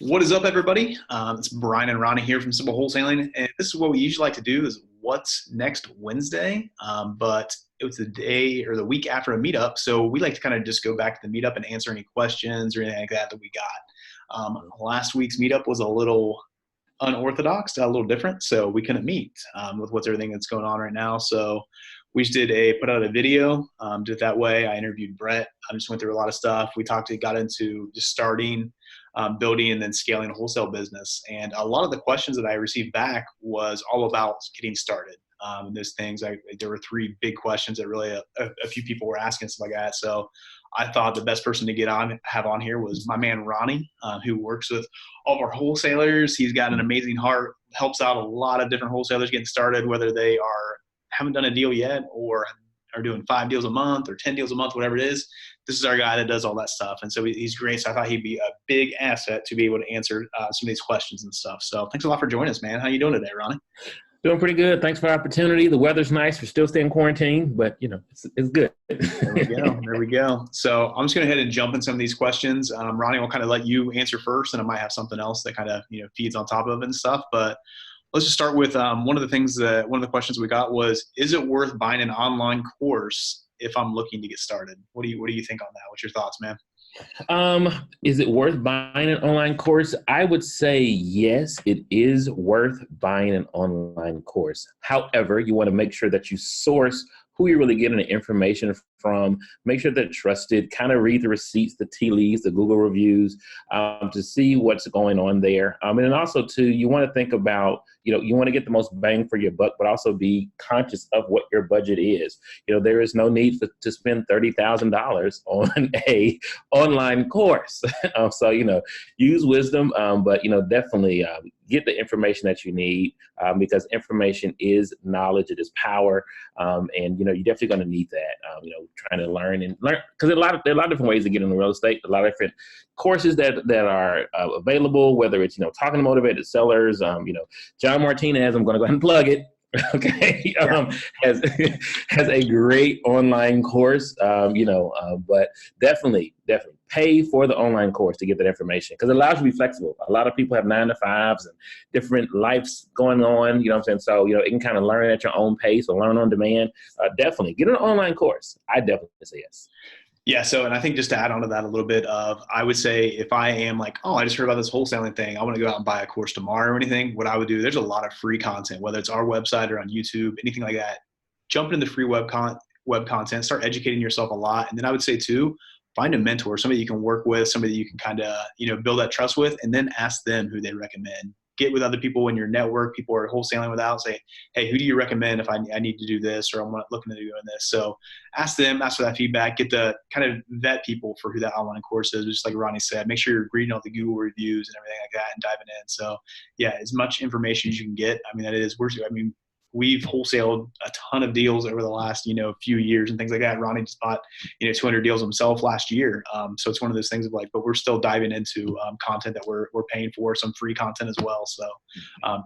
What is up, everybody? It's Brian and Ronnie here from Simple Wholesaling, and this is what we usually like to do is what's next Wednesday, but it was the day or the week after a meetup, so we like to kind of just go back to the meetup and answer any questions or anything like that we got. Last week's meetup was a little unorthodox, a little different, so we couldn't meet with what's everything that's going on right now. So we just put out a video, did it that way. I interviewed Brett. I just went through a lot of stuff. We got into just starting, building, and then scaling a wholesale business. And a lot of the questions that I received back was all about getting started. There's things there were three big questions that really a few people were asking, stuff like that. So I thought the best person to have on here was my man Ronnie, who works with all of our wholesalers. He's got an amazing heart, helps out a lot of different wholesalers getting started, whether they haven't done a deal yet or are doing 5 deals a month or 10 deals a month, whatever it is. This is our guy that does all that stuff. And so he's great. So I thought he'd be a big asset to be able to answer some of these questions and stuff. So thanks a lot for joining us, man. How you doing today, Ronnie? Doing pretty good. Thanks for the opportunity. The weather's nice. We're still staying quarantined, but it's good. There we go. There we go. So I'm just going to head and jump in some of these questions. Ronnie will kind of let you answer first, and I might have something else that kind of feeds on top of it and stuff. But let's just start with one of the questions we got was, is it worth buying an online course if I'm looking to get started? What do you think on that? What's your thoughts, man? Is it worth buying an online course? I would say yes, it is worth buying an online course. However, you want to make sure that you source who you're really getting the information from, make sure they're trusted, kind of read the receipts, the tea leaves, the Google reviews, to see what's going on there. And also too, you want to think about, you want to get the most bang for your buck, but also be conscious of what your budget is. There is no need to spend $30,000 on a online course. So, use wisdom, but, definitely get the information that you need, because information is knowledge, it is power. And, you're definitely going to need that, trying to learn, because there are a lot of different ways to get into real estate, a lot of different courses that are available, whether it's, talking to motivated sellers, John Martinez, I'm going to go ahead and plug it. Okay. Has a great online course, but definitely pay for the online course to get that information, because it allows you to be flexible. A lot of people have 9-to-5s and different lives going on, you know what I'm saying? So, it can kind of learn at your own pace or learn on demand. Definitely get an online course. I definitely say yes. Yeah. So, and I think just to add on to that a little bit I would say if I am like, oh, I just heard about this wholesaling thing, I want to go out and buy a course tomorrow or anything, what I would do, there's a lot of free content, whether it's our website or on YouTube, anything like that. Jump into the free web content, start educating yourself a lot. And then I would say too, find a mentor, somebody you can work with, somebody that you can kind of, build that trust with, and then ask them who they recommend. Get with other people in your network, people are wholesaling without, say, hey, who do you recommend if I need to do this, or I'm looking to doing this? So ask them, ask for that feedback, get to kind of vet people for who that online course is. Just like Ronnie said, make sure you're reading all the Google reviews and everything like that and diving in. So yeah, as much information as you can get. We've wholesaled a ton of deals over the last, few years and things like that. Ronnie just bought, 200 deals himself last year. So it's one of those things of like, but we're still diving into content that we're paying for, some free content as well. So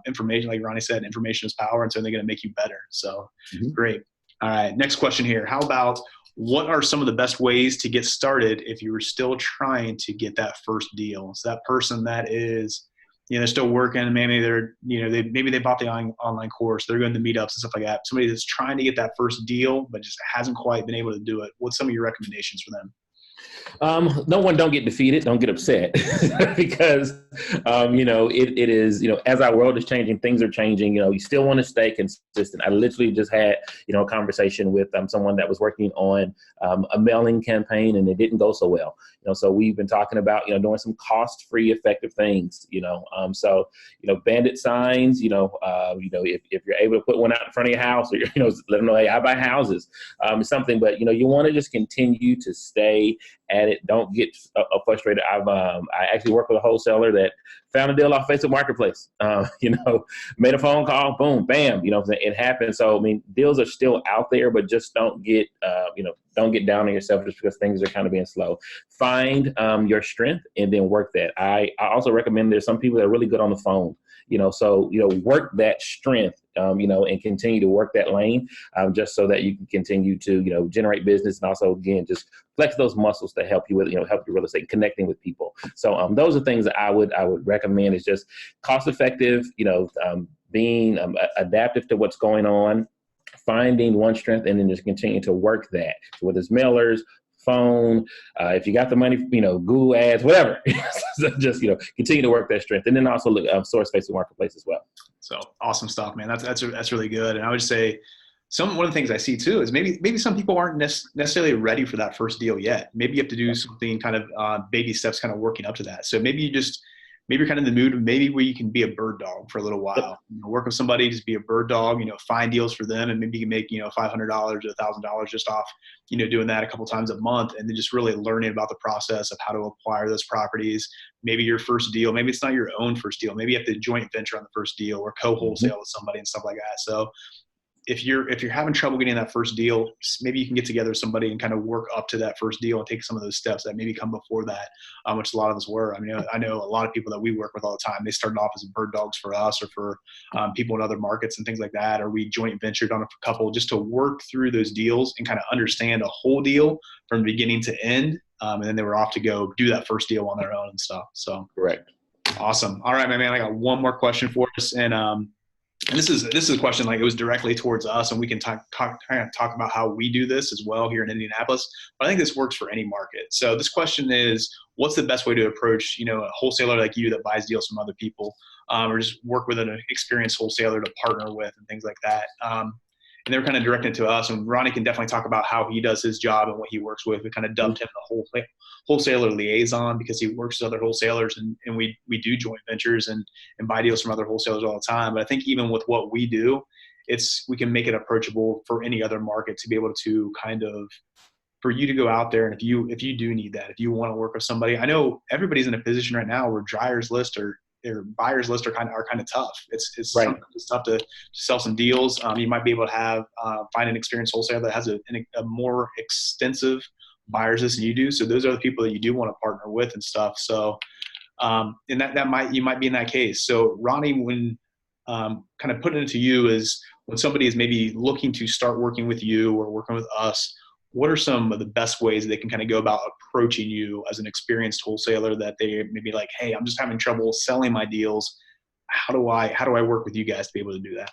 information, like Ronnie said, information is power, and so they're going to make you better. So Great. All right. Next question here. How about, what are some of the best ways to get started if you were still trying to get that first deal? So that person that is, they're still working. Maybe they bought the online course. They're going to meetups and stuff like that. Somebody that's trying to get that first deal, but just hasn't quite been able to do it. What's some of your recommendations for them? Don't get defeated. Don't get upset because, it is, as our world is changing, things are changing, you still want to stay consistent. I literally just had, a conversation with someone that was working on a mailing campaign, and it didn't go so well. So we've been talking about, doing some cost-free effective things, bandit signs, if you're able to put one out in front of your house, or, let them know, hey, I buy houses, something, but, you want to just continue to stay at it. Don't get frustrated. I actually work with a wholesaler that found a deal off Facebook Marketplace. Made a phone call, boom, bam. It happened. So deals are still out there, but just don't get down on yourself just because things are kind of being slow. Find your strength and then work that. I also recommend there's some people that are really good on the phone. Work that strength and continue to work that lane, just so that you can continue to, generate business, and also, again, just flex those muscles to help you with, help your real estate, connecting with people. So those are things that I would recommend, is just cost effective, being adaptive to what's going on, finding one strength, and then just continue to work that. So whether it's mailers, phone, if you got the money, Google ads, whatever. So just, continue to work that strength, and then also look source Facebook marketplace as well. So awesome stuff, man. That's really good. And I would say one of the things I see too is maybe some people aren't necessarily ready for that first deal yet. Maybe you have to do something kind of baby steps, kind of working up to that. So maybe you're kind of in the mood, maybe where you can be a bird dog for a little while, work with somebody, just be a bird dog, find deals for them, and maybe you can make, $500 or $1,000 just off, doing that a couple times a month, and then just really learning about the process of how to acquire those properties. Maybe your first deal, maybe it's not your own first deal. Maybe you have to joint venture on the first deal or co-wholesale with somebody and stuff like that. So if you're having trouble getting that first deal, maybe you can get together with somebody and kind of work up to that first deal and take some of those steps that maybe come before that, which a lot of us were. I mean, I know a lot of people that we work with all the time, they started off as bird dogs for us or for people in other markets and things like that, or we joint ventured on a couple just to work through those deals and kind of understand a whole deal from beginning to end. And then they were off to go do that first deal on their own and stuff. So correct. Awesome. All right, my man, I got one more question for us. And this is a question, like, it was directly towards us, and we can talk about how we do this as well here in Indianapolis. But I think this works for any market. So this question is, what's the best way to approach, a wholesaler like you that buys deals from other people, or just work with an experienced wholesaler to partner with and things like that? And they're kind of directed to us, and Ronnie can definitely talk about how he does his job and what he works with. We kind of dubbed him the wholesaler liaison because he works with other wholesalers, and we do joint ventures and buy deals from other wholesalers all the time. But I think even with what we do, we can make it approachable for any other market to be able to kind of, for you to go out there. And if you do need that, if you want to work with somebody, I know everybody's in a position right now where buyers list are kind of tough. It's right. It's tough to sell some deals. You might be able to find an experienced wholesaler that has a more extensive buyers list than you do. So those are the people that you do want to partner with and stuff. So, and you might be in that case. So Ronnie, when kind of putting it to you is, when somebody is maybe looking to start working with you or working with us, what are some of the best ways they can kind of go about approaching you as an experienced wholesaler, that they may be like, hey, I'm just having trouble selling my deals. How do I work with you guys to be able to do that?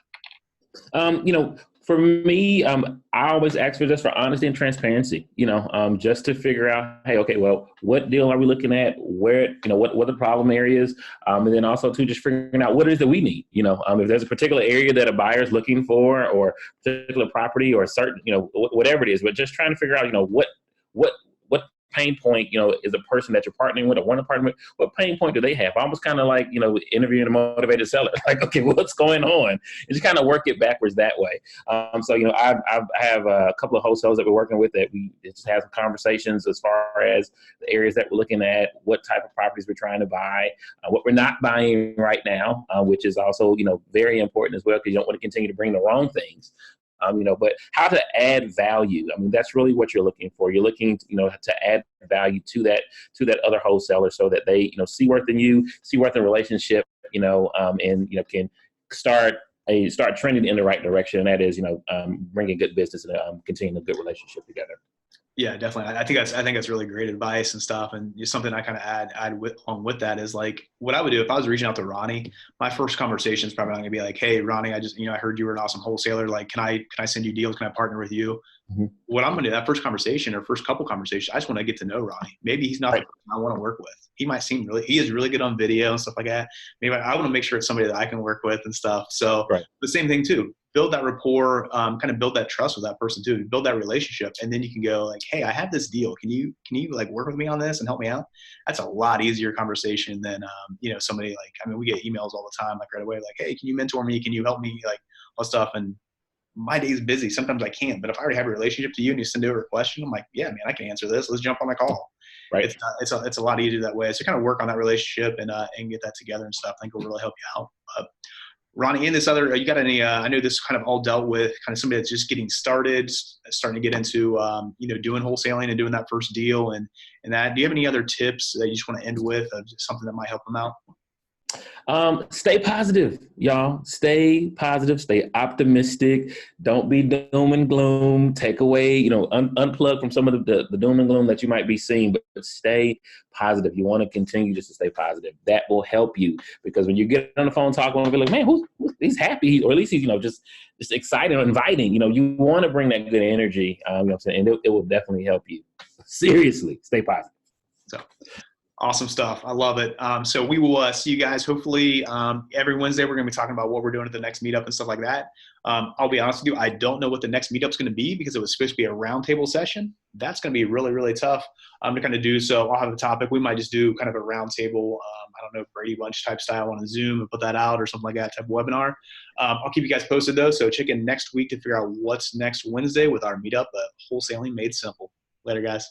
For me, I always ask for honesty and transparency, just to figure out, hey, okay, well, what deal are we looking at? Where, what the problem areas? And then also too, just figuring out what it is that we need, if there's a particular area that a buyer is looking for, or particular property, or certain, whatever it is, but just trying to figure out, what pain point, is a person that you're partnering with or want to partner with, what pain point do they have? Almost kind of like, interviewing a motivated seller. Like, okay, what's going on? And just kind of work it backwards that way. So, I have a couple of wholesalers that we're working with that we just have some conversations as far as the areas that we're looking at, what type of properties we're trying to buy, what we're not buying right now, which is also, very important as well, because you don't want to continue to bring the wrong things. But how to add value. I mean, that's really what you're looking for. You're looking, to add value to that other wholesaler, so that they, see worth in you, see worth in relationship, and, can start trending in the right direction. And that is, bringing good business and continuing a good relationship together. Yeah, definitely. I think that's really great advice and stuff. And something I kind of add with that is, like, what I would do if I was reaching out to Ronnie, my first conversation is probably not gonna be like, hey, Ronnie, I just, I heard you were an awesome wholesaler. Like, can I send you deals? Can I partner with you? Mm-hmm. What I'm gonna do, that first conversation or first couple conversations, I just want to get to know Ronnie. Maybe he's not the person I want to work with. He is really good on video and stuff like that. Maybe I want to make sure it's somebody that I can work with and stuff. So the same thing too. Build that rapport, kind of build that trust with that person too, build that relationship. And then you can go like, hey, I have this deal. Can you like work with me on this and help me out? That's a lot easier conversation than, somebody like, I mean, we get emails all the time, like right away, like, hey, can you mentor me? Can you help me? Like all stuff. And my day's busy. Sometimes I can't, but if I already have a relationship to you and you send over a question, I'm like, yeah, man, I can answer this. Let's jump on the call. Right. It's a lot easier that way. So kind of work on that relationship and get that together and stuff. I think will really help you out. But Ronnie, in this other, you got any, I know this kind of all dealt with kind of somebody that's just getting started, starting to get into, doing wholesaling and doing that first deal and that. Do you have any other tips that you just want to end with of something that might help them out? Stay positive, y'all. Stay positive. Stay optimistic. Don't be doom and gloom. Take away, unplug from some of the doom and gloom that you might be seeing, but stay positive. You want to continue just to stay positive. That will help you because when you get on the phone talking, you'll be like, man, he's happy, or at least he's, just excited or inviting. You want to bring that good energy. You know what I'm saying? And it will definitely help you. Seriously, stay positive. So awesome stuff. I love it. So we will see you guys hopefully every Wednesday. We're going to be talking about what we're doing at the next meetup and stuff like that. I'll be honest with you. I don't know what the next meetup is going to be because it was supposed to be a roundtable session. That's going to be really, really tough to kind of do. So I'll have a topic. We might just do kind of a roundtable, I don't know, Brady Bunch type style on a Zoom and put that out or something like that type of webinar. I'll keep you guys posted though. So check in next week to figure out what's next Wednesday with our meetup, Wholesaling Made Simple. Later, guys.